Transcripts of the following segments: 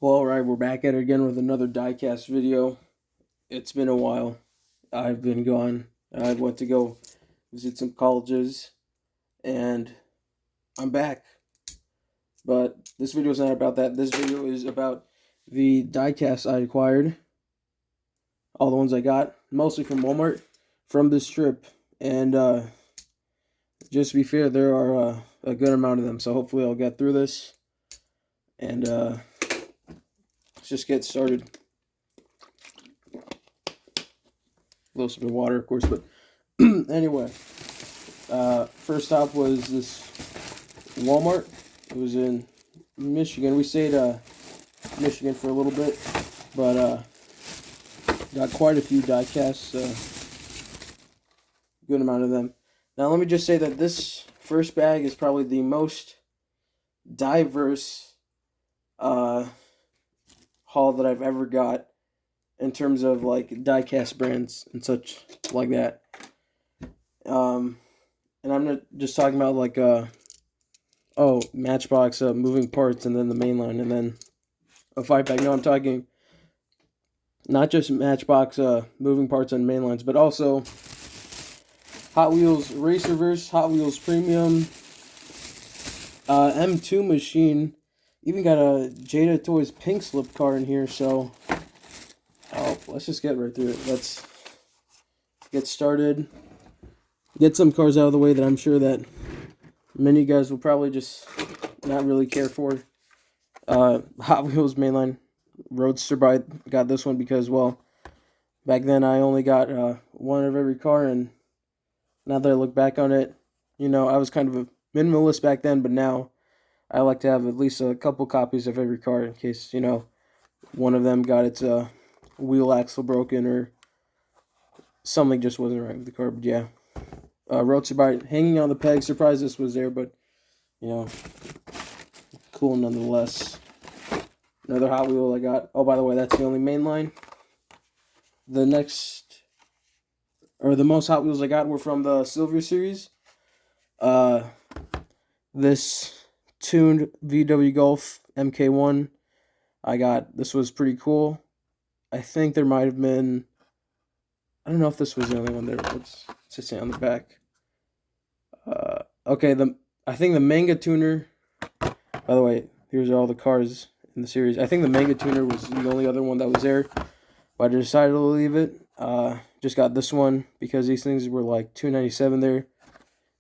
Well, alright, we're back at it again with another diecast video. It's been a while. I've been gone. I went to go visit some colleges, and I'm back. But this video is not about that. This video is about the diecasts I acquired. All the ones I got, mostly from Walmart, from this trip. And just to be fair, there are a good amount of them. So hopefully I'll get through this. And let's just get started. A little sip of water, of course, but anyway. First stop was this Walmart. It was in Michigan. We stayed Michigan for a little bit, but got quite a few diecasts, good amount of them. Now let me just say that this first bag is probably the most diverse haul that I've ever got in terms of like diecast brands and such like that. And I'm not just talking about like Matchbox moving parts and then the main line and then a 5-pack. No, I'm talking not just Matchbox moving parts and main lines, but also Hot Wheels Racerverse, Hot Wheels Premium, M2 machine. Even got a Jada Toys pink slip car in here, so let's just get right through it. Let's get started. Get some cars out of the way that I'm sure that many of you guys will probably just not really care for. Hot Wheels Mainline Roadster Bike. Got this one because, well, back then I only got one of every car, and now that I look back on it, you know, I was kind of a minimalist back then, but now I like to have at least a couple copies of every car in case, you know, one of them got its wheel axle broken or something just wasn't right with the car. But yeah, Roadster Bike hanging on the peg. Surprised this was there, but you know, cool nonetheless. Another Hot Wheel I got. Oh, by the way, that's the only main line. The next, or the most Hot Wheels I got were from the Silver Series. This tuned VW Golf MK1 I got. This was pretty cool. I think there might have been, I don't know if this was the only one there. Let's just say on the back. Okay, I think the Manga Tuner, by the way, here's all the cars in the series. I think the Manga Tuner was the only other one that was there, but I decided to leave it. Just got this one because these things were like $297 there,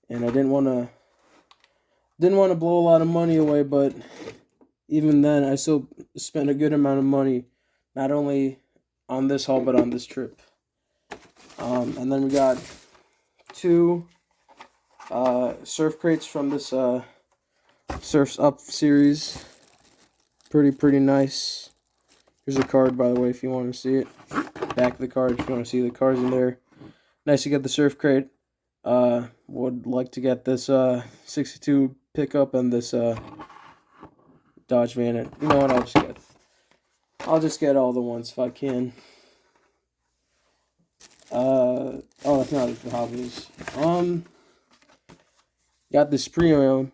and I didn't want to blow a lot of money away, but even then I still spent a good amount of money, not only on this haul but on this trip. And then we got two surf crates from this Surf's Up series. Pretty nice. Here's a card, by the way, if you want to see it. Back of the card, if you want to see the cars in there. Nice to get the surf crate. Would like to get this 62 pickup and this Dodge van. And you know what? I'll just get all the ones if I can. That's not for Hot Wheels. Got this premium.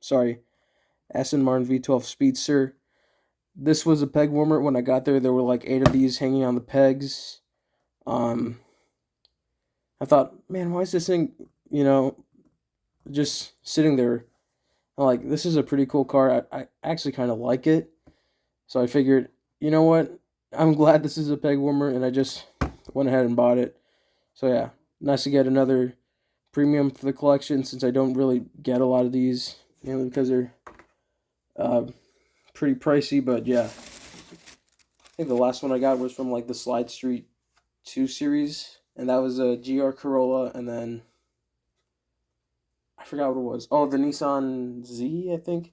Sorry, Aston Martin V12 Speedster. This was a peg warmer. When I got there, there were like 8 of these hanging on the pegs. I thought, man, why is this thing, you know, just sitting there? I'm like, this is a pretty cool car. I actually kind of like it. So I figured, you know what? I'm glad this is a peg warmer, and I just went ahead and bought it. So yeah, nice to get another premium for the collection since I don't really get a lot of these, mainly because they're pretty pricey. But yeah, I think the last one I got was from like the Slide Street 2 series, and that was a GR Corolla, and then I forgot what it was. Oh, the Nissan Z, I think.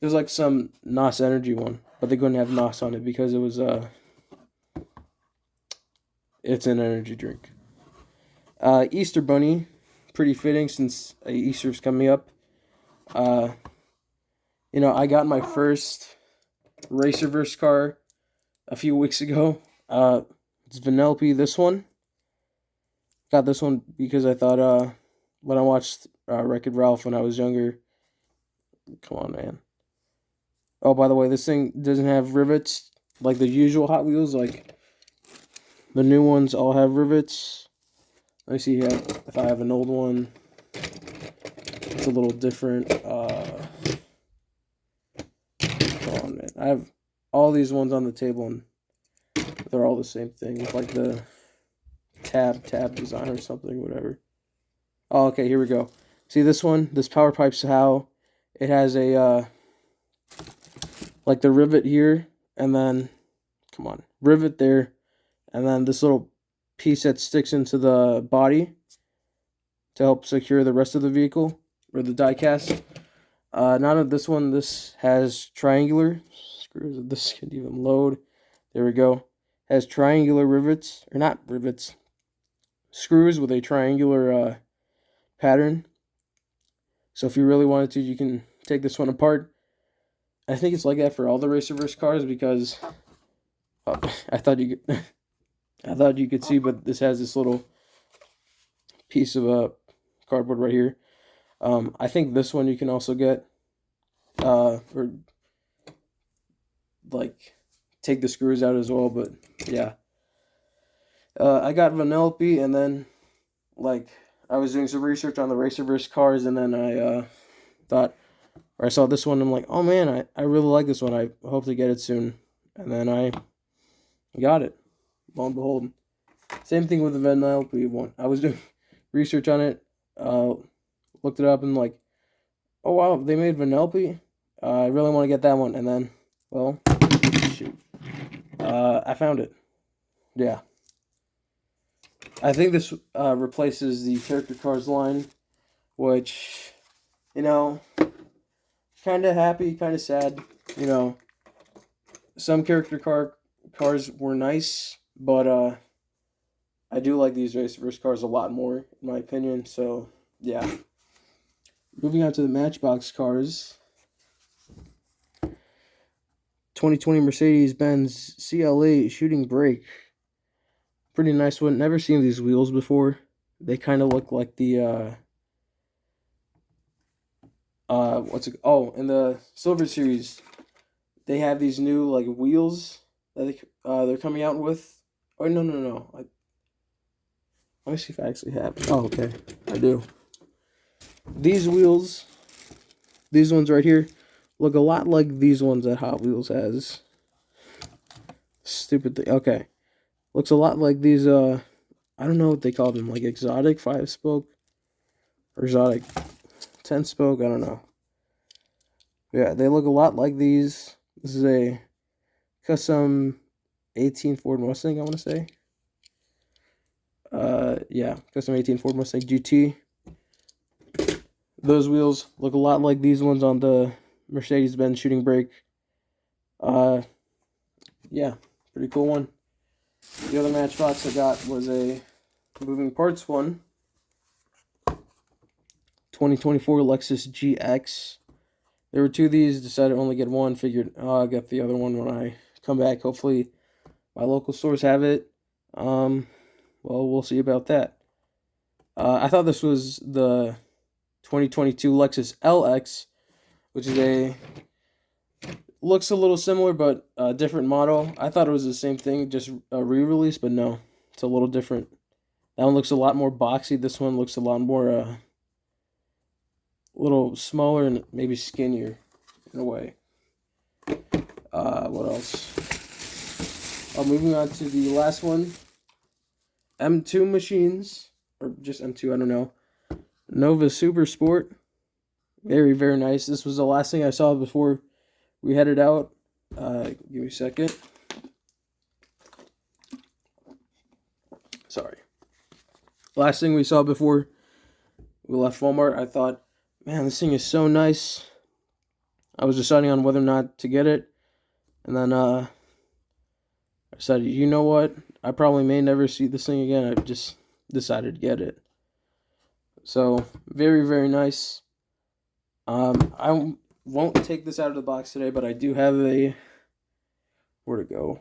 It was like some NOS Energy one, but they couldn't have NOS on it because it was it's an energy drink. Easter Bunny, pretty fitting since Easter's coming up. You know, I got my first Racerverse car a few weeks ago. It's Vanellope, this one. Got this one because I thought when I watched Wreck-It Ralph when I was younger. Come on, man. Oh, by the way, this thing doesn't have rivets like the usual Hot Wheels. Like the new ones all have rivets. Let me see here if I have an old one. It's a little different. Come on, man. I have all these ones on the table, and they're all the same thing. It's like the tab design or something, whatever. Oh, okay, here we go. See this one? This Power Pipes how it has a like the rivet here, and then come on, rivet there, and then this little piece that sticks into the body to help secure the rest of the vehicle or the die cast. Not of this one. This has triangular screws. This can even load. There we go. Has triangular rivets, or not rivets, screws with a triangular pattern. So if you really wanted to, you can take this one apart. I think it's like that for all the Racerverse cars because I thought you could see, but this has this little piece of cardboard right here. I think this one you can also get, or like take the screws out as well. But yeah, I got Vanellope, and then like I was doing some research on the Racerverse cars, and then I thought, or I saw this one. I'm like, oh man, I really like this one. I hope to get it soon, and then I got it. Lo and behold, same thing with the Vanellope one. I was doing research on it, looked it up, and like, oh wow, they made Vanellope. I really want to get that one, and then, well, shoot, I found it. Yeah, I think this replaces the character cars line, which, you know, kind of happy, kind of sad. You know, some character cars were nice, but I do like these Racerverse cars a lot more, in my opinion. So yeah. Moving on to the Matchbox cars. 2020 Mercedes-Benz CL8 Shooting Brake. Pretty nice one. Never seen these wheels before. They kind of look like the in the Silver Series, they have these new like wheels that they're coming out with. Oh no. Let me see if I actually have. Oh, okay, I do. These wheels, these ones right here, look a lot like these ones that Hot Wheels has. Stupid thing. Okay, looks a lot like these. I don't know what they call them, like exotic 5-spoke or exotic 10-spoke. I don't know. Yeah, they look a lot like these. This is a custom 18 Ford Mustang, I want to say. Yeah, custom 18 Ford Mustang GT. Those wheels look a lot like these ones on the Mercedes-Benz Shooting Brake. Yeah, pretty cool one. The other Matchbox I got was a moving parts one. 2024 Lexus GX. There were two of these, decided to only get one, figured I'll get the other one when I come back. Hopefully my local stores have it. Well, we'll see about that. I thought this was the 2022 Lexus LX, which is looks a little similar, but a different model. I thought it was the same thing, just a re-release, but no, it's a little different. That one looks a lot more boxy. This one looks a lot more, a little smaller and maybe skinnier in a way. What else? Moving on to the last one. M2 machines, or just M2, I don't know. Nova Super Sport. Very, very nice. This was the last thing I saw before we headed out. Give me a second. Sorry. Last thing we saw before we left Walmart, I thought, man, this thing is so nice. I was deciding on whether or not to get it. And then I decided, you know what? I probably may never see this thing again. I just decided to get it. So, very, very nice. I won't take this out of the box today, but I do have where to go?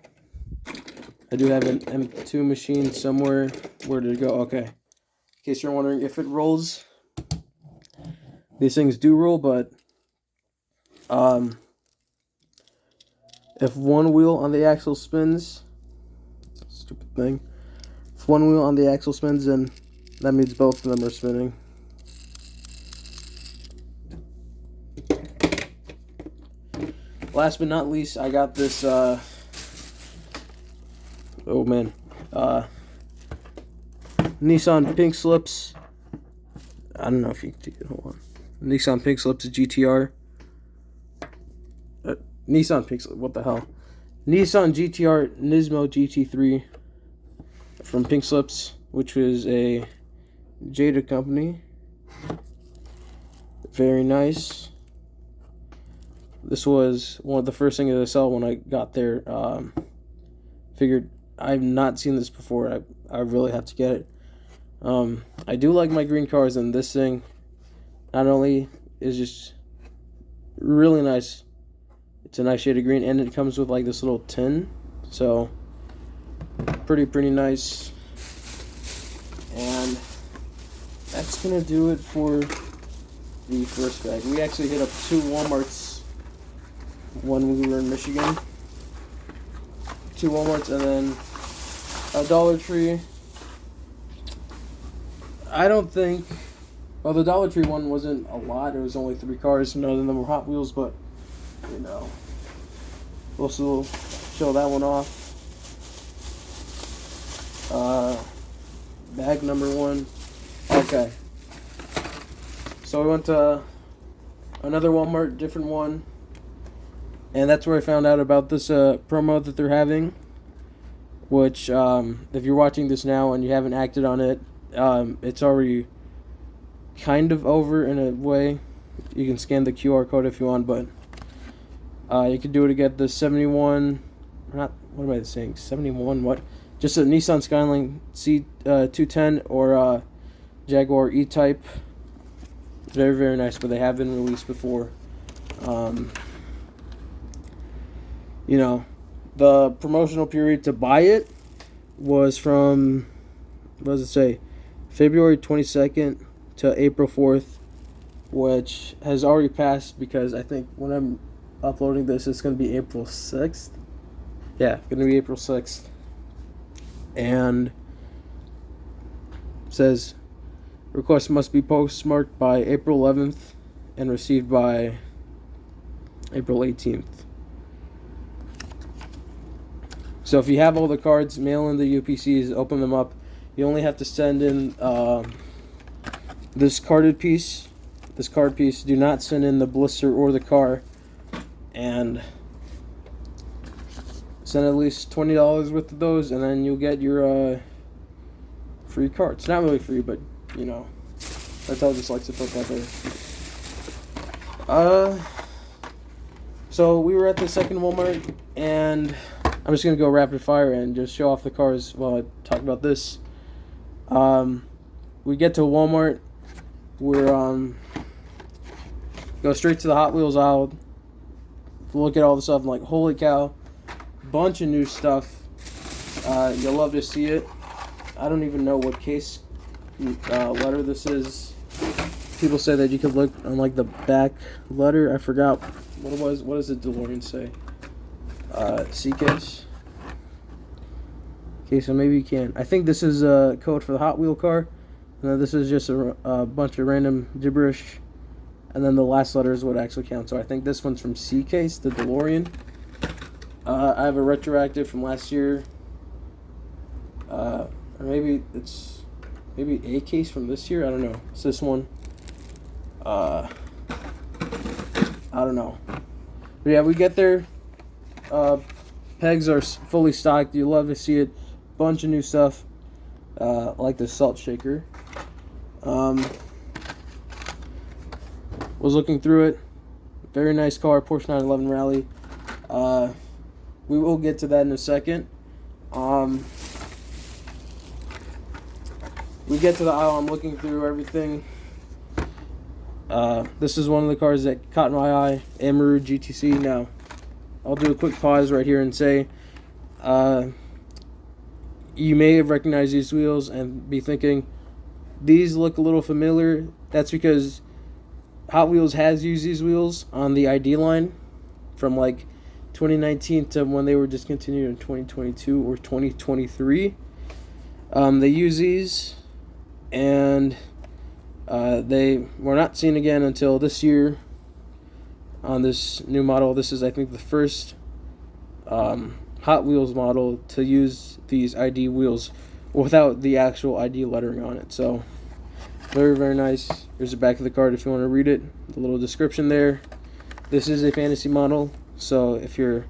I do have an M2 machine somewhere. Where did it go? Okay. In case you're wondering if it rolls. These things do roll, but if one wheel on the axle spins, stupid thing. If one wheel on the axle spins, then that means both of them are spinning. Last but not least, I got this, Nissan Pink Slips. I don't know if you can see it, hold on. Nissan Pink Slips GTR. Nissan Pink Slips, what the hell? Nissan GTR Nismo GT3 from Pink Slips, which was a Jada company. Very nice. This was one of the first things I saw when I got there. Figured I've not seen this before. I really have to get it. I do like my green cars, and this thing not only is just really nice, it's a nice shade of green, and it comes with like this little tin, so pretty nice. And that's gonna do it for the first bag. We actually hit up 2 Walmarts when we were in Michigan. 2 Walmarts and then a Dollar Tree. I don't think, well, the Dollar Tree one wasn't a lot. It was only 3 cars. None of them were Hot Wheels, but, you know, we'll still show that one off. Bag number 1. Okay. So we went to another Walmart, different one. And that's where I found out about this promo that they're having. Which, if you're watching this now and you haven't acted on it, it's already kind of over in a way. You can scan the QR code if you want, but you can do it to get the 71, not, what am I saying, 71, what? Just a Nissan Skyline C210 or Jaguar E-Type. Very nice, but they have been released before. You know, the promotional period to buy it was from, what does it say, February 22nd to April 4th, which has already passed because I think when I'm uploading this, it's going to be April 6th. Yeah, going to be April 6th. And it says, request must be postmarked by April 11th and received by April 18th. So if you have all the cards, mail in the UPCs, open them up. You only have to send in this carded piece. This card piece. Do not send in the blister or the car. And send at least $20 worth of those, and then you'll get your free cards. Not really free, but, you know, that's how I just like to put that there. So we were at the second Walmart, and I'm just going to go rapid fire and just show off the cars while I talk about this. We get to Walmart. We're, go straight to the Hot Wheels aisle. Look at all the stuff. I'm like, holy cow. Bunch of new stuff. You'll love to see it. I don't even know what case letter this is. People say that you could look on like the back letter. I forgot what it was. What does the DeLorean say? C case. Okay, so maybe you can. I think this is a code for the Hot Wheel car. And then this is just a bunch of random gibberish. And then the last letter is what actually counts. So I think this one's from C case, the DeLorean. I have a retroactive from last year. Or maybe it's a case from this year. I don't know. It's this one. I don't know. But yeah, we get there. Pegs are fully stocked. You love to see it. Bunch of new stuff. Like the salt shaker. Was looking through it. Very nice car, Porsche 911 Rally. We will get to that in a second. We get to the aisle. I'm looking through everything. This is one of the cars that caught my eye, Amaru GTC. Now, I'll do a quick pause right here and say, you may have recognized these wheels and be thinking, these look a little familiar. That's because Hot Wheels has used these wheels on the ID line from like 2019 to when they were discontinued in 2022 or 2023. They use these, and they were not seen again until this year on this new model. This is, I think, the first Hot Wheels model to use these ID wheels without the actual ID lettering on it. So very, very nice. Here's the back of the card if you want to read it. The little description there. This is a fantasy model, so if you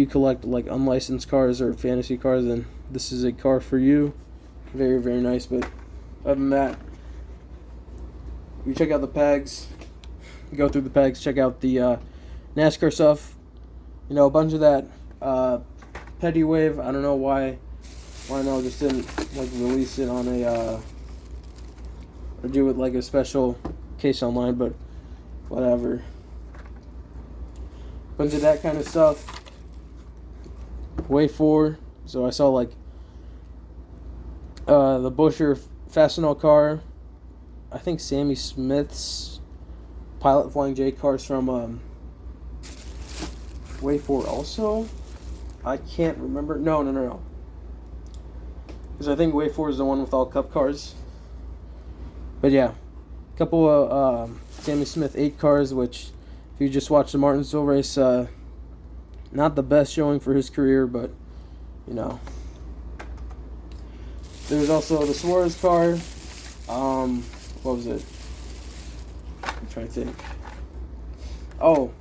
collect like unlicensed cars or fantasy cars, then this is a car for you. Very, very nice. But other than that, you check out the pegs, go through the pegs, check out the NASCAR stuff. You know, a bunch of that Petty Wave. I don't know why no just didn't like release it on a or do it like a special case online, but whatever. Bunch of that kind of stuff. Wave 4. So I saw like the Buescher Fastenal car. I think Sammy Smith's Pilot Flying J cars from Wave 4 also. I can't remember. No. Because I think Wave 4 is the one with all cup cars. But yeah, a couple of Sammy Smith 8 cars, which if you just watch the Martinsville race, not the best showing for his career, but you know. There's also the Suarez car. What was it? I'm trying to think. Oh,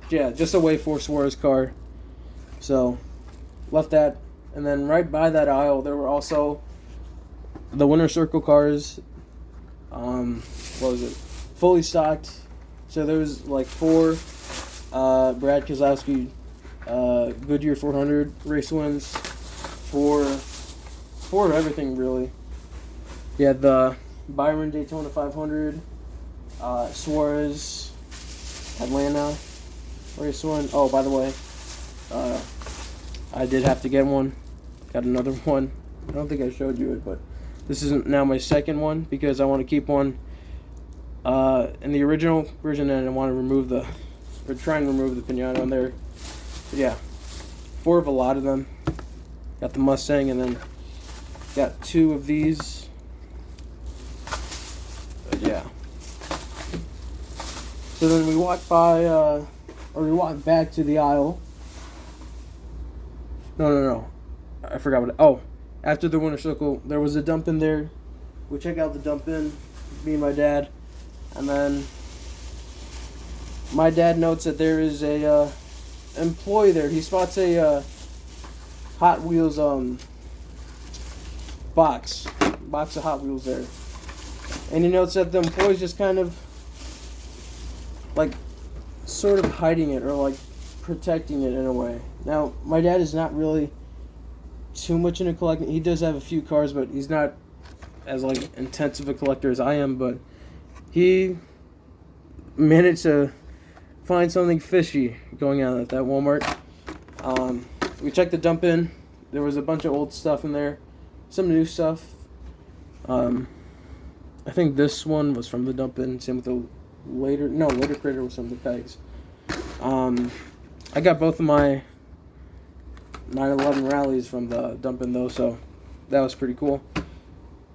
yeah, just a Wave 4 Suarez car. So, left that. And then right by that aisle, there were also the Winter Circle cars. What was it? Fully stocked. So there was like 4 Brad Keselowski Goodyear 400 race wins. 4 of everything, really. You had the Byron Daytona 500, Suarez Atlanta race win. Oh, by the way, I did have to get one. Got another one. I don't think I showed you it, but this is now my second one because I want to keep one in the original version, and I want to try and remove the pinata on there. But yeah, 4 of a lot of them. Got the Mustang, and then got 2 of these. But yeah. So then we walked by, or we walked back to the aisle. No. I forgot what. After the Winter Circle, there was a dump in there. We check out the dump in, me and my dad, and then my dad notes that there is a employee there. He spots a Hot Wheels box of Hot Wheels there, and he notes that the employee's just kind of like sort of hiding it or like protecting it in a way. Now, my dad is not really too much into collecting. He does have a few cars, but he's not as like intensive a collector as I am. But he managed to find something fishy going on at that Walmart. We checked the dump in. There was a bunch of old stuff in there, some new stuff. I think this one was from the dump in. Same with the later Crater was from the pegs. I got both of my 911 rallies from the dump-in though, so that was pretty cool.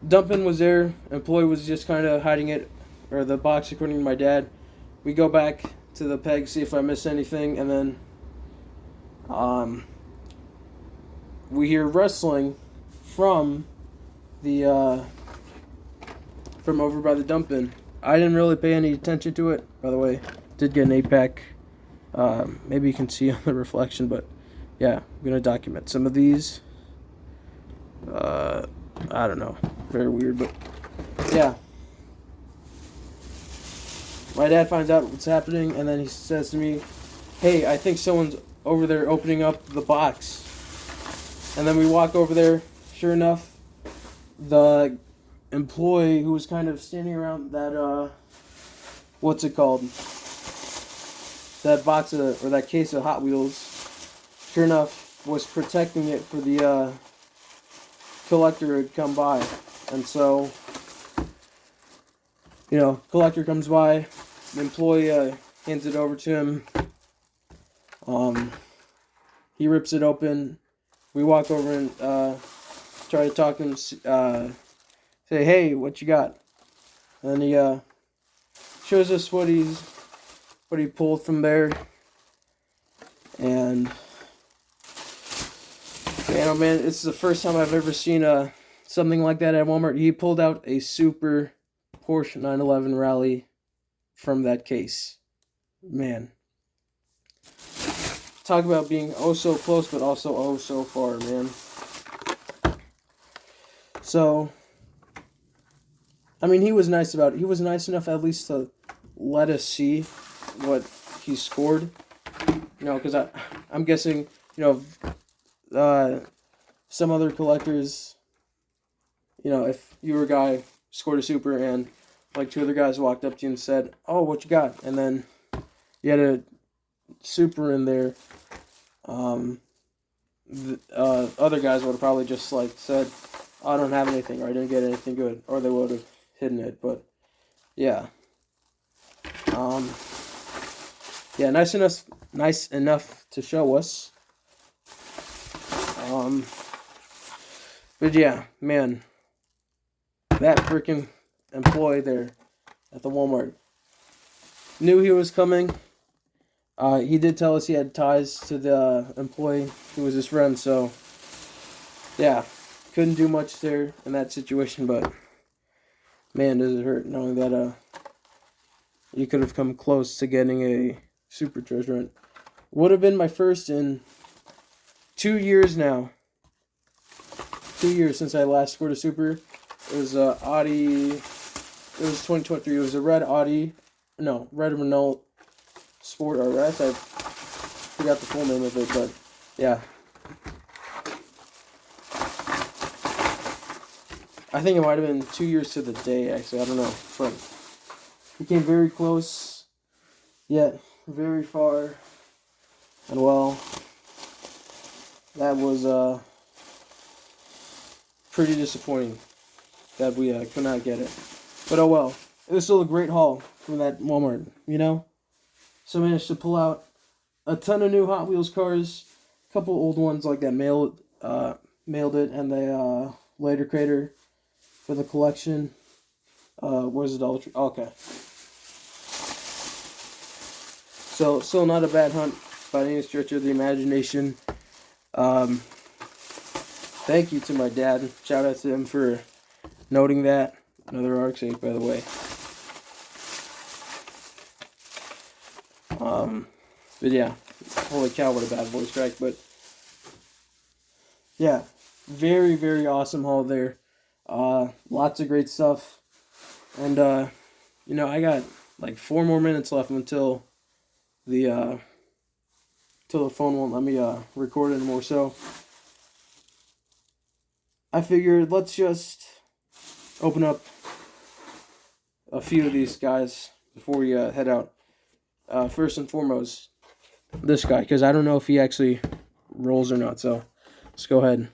Dump-in was there. Employee was just kind of hiding it, or the box, according to my dad. We go back to the peg, see if I missed anything, and then we hear wrestling from the from over by the dump-in. I didn't really pay any attention to it. By the way, did get an 8-pack. Maybe you can see on the reflection, but yeah, I'm going to document some of these. I don't know. Very weird, but yeah. My dad finds out what's happening, and then he says to me, "Hey, I think someone's over there opening up the box." And then we walk over there. Sure enough, the employee who was kind of standing around that, what's it called? That box of, or that case of Hot Wheels, sure enough, was protecting it for the collector who had come by. And so, you know, collector comes by, the employee hands it over to him. He rips it open. We walk over and try to talk to him. Say, hey, what you got? And he shows us what he pulled from there. And man, oh man, it's the first time I've ever seen something like that at Walmart. He pulled out a super Porsche 911 Rally from that case. Man. Talk about being oh so close, but also oh so far, man. So, I mean, he was nice about it. He was nice enough at least to let us see what he scored. You know, because I'm guessing, you know, some other collectors, you know, if you were a guy, scored a super, and like two other guys walked up to you and said, oh, what you got? And then you had a super in there, other guys would have probably just like said, oh, I don't have anything, or I didn't get anything good, or they would have hidden it. But yeah, yeah, nice enough to show us. But yeah, man, that freaking employee there at the Walmart knew he was coming. He did tell us he had ties to the employee who was his friend, so yeah, couldn't do much there in that situation, but man, does it hurt knowing that you could have come close to getting a super treasure hunt. Would have been my first in 2 years now. 2 years since I last scored a super. It was Audi. It was 2023. It was a red Renault Sport RS. I forgot the full name of it, but yeah. I think it might have been 2 years to the day, actually. I don't know. But we came very close, yet very far. And well, that was pretty disappointing that we could not get it. But oh well. It was still a great haul from that Walmart, you know? So I managed to pull out a ton of new Hot Wheels cars, a couple old ones like that mailed it, and the later crater for the collection. Where's the Dollar Tree? Okay. So still not a bad hunt by any stretch of the imagination. Thank you to my dad. Shout out to him for noting that. Another RX-8, by the way. But yeah, holy cow, what a bad voice crack. But yeah, very, very awesome haul there. Lots of great stuff. And, you know, I got like 4 more minutes left until the phone won't let me record anymore. So I figured let's just open up a few of these guys before we head out. First and foremost, this guy, because I don't know if he actually rolls or not. So let's go ahead and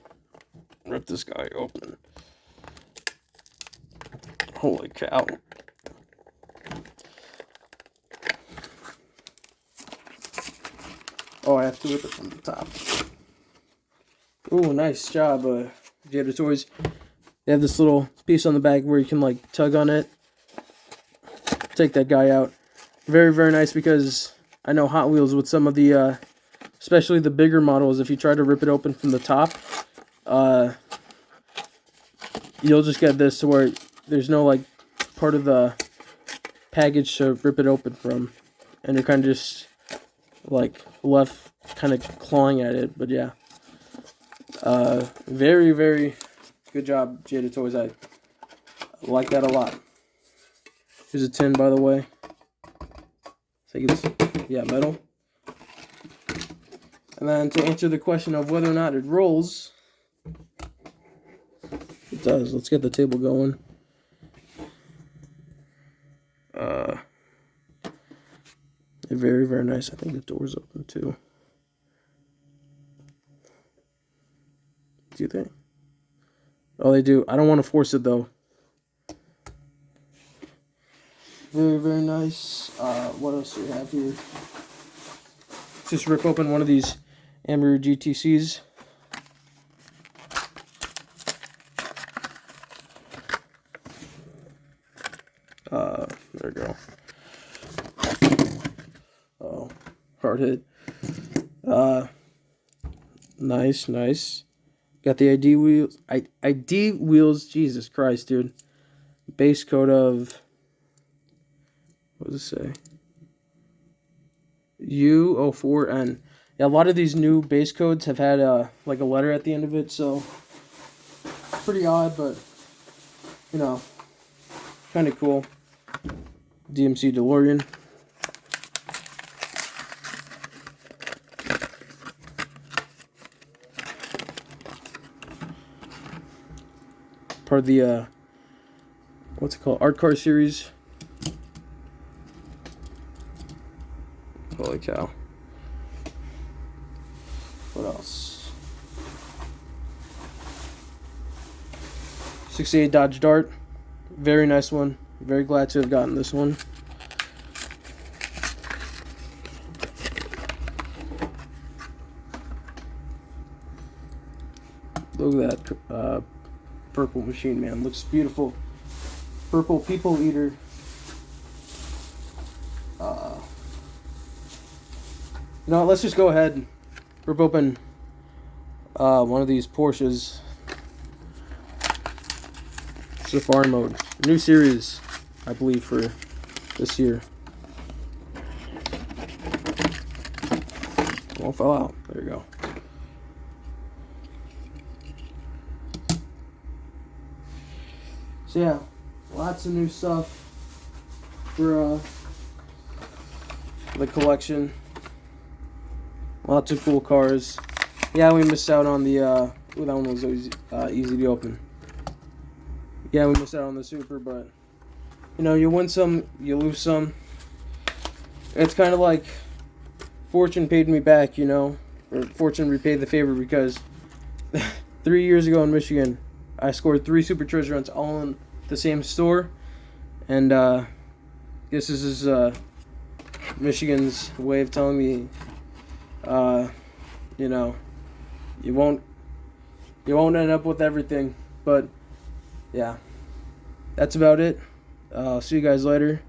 rip this guy open. Holy cow. Oh, I have to rip it from the top. Ooh, nice job, Jada Toys. They have this little piece on the back where you can, like, tug on it. Take that guy out. Very, very nice, because I know Hot Wheels with some of the, especially the bigger models, if you try to rip it open from the top, you'll just get this to where there's no, like, part of the package to rip it open from. And you're kind of just, like, left kind of clawing at it. But yeah. Very, very good job, Jada Toys. I like that a lot. Here's a tin, by the way. I think it's, yeah, metal. And then to answer the question of whether or not it rolls, it does. Let's get the table going. Very, very nice. I think the door's open too. Do you think? Oh, they do. I don't want to force it though. Very, very nice. What else do we have here? just rip open one of these Amaru GTCs. There we go. Oh, hard hit. Nice. Got the ID wheels. ID wheels. Jesus Christ, dude. Base coat of, what does it say? U04N. Yeah, a lot of these new base codes have had like a letter at the end of it, so pretty odd, but you know, kind of cool. DMC DeLorean. Part of the what's it called? Art Car series. Holy cow. What else? 68 Dodge Dart. Very nice one. Very glad to have gotten this one. Look at that purple machine, man. Looks beautiful. Purple People Eater. You know what, let's just go ahead and rip open one of these Porsches. Safari mode. New series, I believe, for this year. All fell out. There you go. So yeah, lots of new stuff for the collection. Lots of cool cars. Yeah, we missed out on the that one was always easy to open. Yeah, we missed out on the Super, but you know, you win some, you lose some. It's kind of like fortune paid me back, you know, or fortune repaid the favor, because 3 years ago in Michigan, I scored 3 Super Treasure Hunts all in the same store, and this is Michigan's way of telling me, you know, you won't end up with everything. But yeah, that's about it. I'll see you guys later.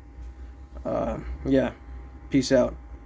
Yeah, peace out.